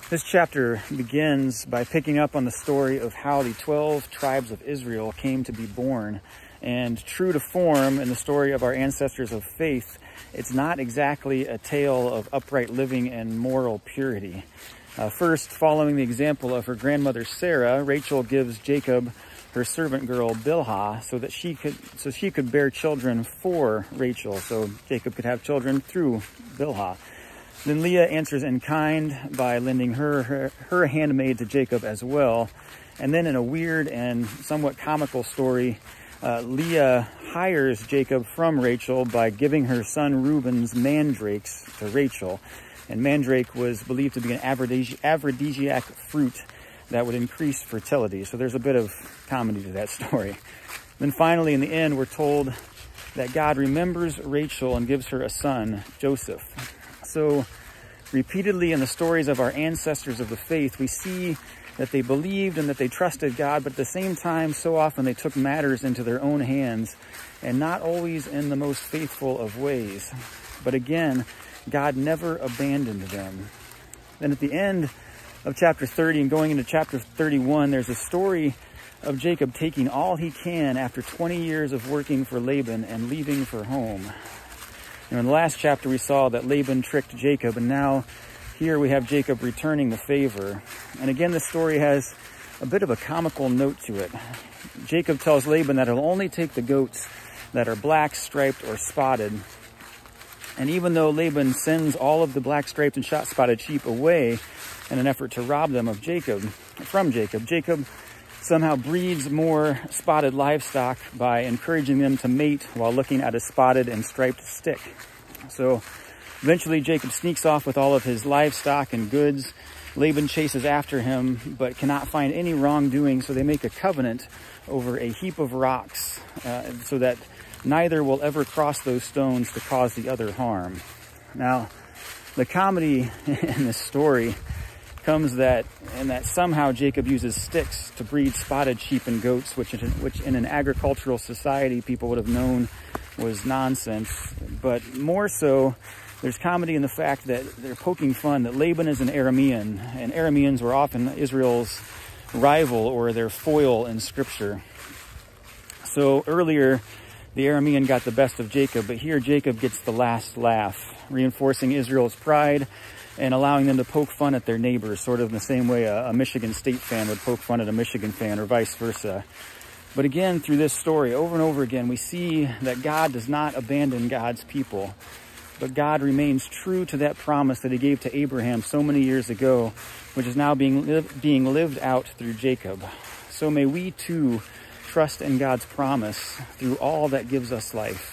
This chapter begins by picking up on the story of how the 12 tribes of Israel came to be born. And true to form in the story of our ancestors of faith, it's not exactly a tale of upright living and moral purity. First, following the example of her grandmother Sarah, Rachel gives Jacob her servant girl Bilhah so she could bear children for Rachel, so Jacob could have children through Bilhah. Then Leah answers in kind by lending her handmaid to Jacob as well. And then in a weird and somewhat comical story, Leah hires Jacob from Rachel by giving her son Reuben's mandrakes to Rachel. And mandrake was believed to be an aphrodisiac fruit that would increase fertility. So there's a bit of comedy to that story. Then finally, in the end, we're told that God remembers Rachel and gives her a son, Joseph. So repeatedly in the stories of our ancestors of the faith, we see that they believed and that they trusted God, but at the same time, so often they took matters into their own hands, and not always in the most faithful of ways. But again, God never abandoned them. Then at the end of chapter 30 and going into chapter 31, there's a story of Jacob taking all he can after 20 years of working for Laban and leaving for home. In the last chapter, we saw that Laban tricked Jacob, and now here we have Jacob returning the favor. And again, the story has a bit of a comical note to it. Jacob tells Laban that he'll only take the goats that are black, striped, or spotted. And even though Laban sends all of the black, striped, and spotted sheep away in an effort to rob them of Jacob, Jacob somehow breeds more spotted livestock by encouraging them to mate while looking at a spotted and striped stick. So eventually Jacob sneaks off with all of his livestock and goods. Laban chases after him, but cannot find any wrongdoing, so they make a covenant over a heap of rocks so that neither will ever cross those stones to cause the other harm. Now, the comedy in this story comes that somehow Jacob uses sticks to breed spotted sheep and goats, which in an agricultural society people would have known was nonsense. But more so, there's comedy in the fact that they're poking fun that Laban is an Aramean, and Arameans were often Israel's rival or their foil in Scripture. So earlier, the Aramean got the best of Jacob, but here Jacob gets the last laugh, reinforcing Israel's pride and allowing them to poke fun at their neighbors, sort of in the same way a Michigan State fan would poke fun at a Michigan fan, or vice versa. But again, through this story, over and over again, we see that God does not abandon God's people, but God remains true to that promise that he gave to Abraham so many years ago, which is now being lived out through Jacob. So may we too trust in God's promise through all that gives us life.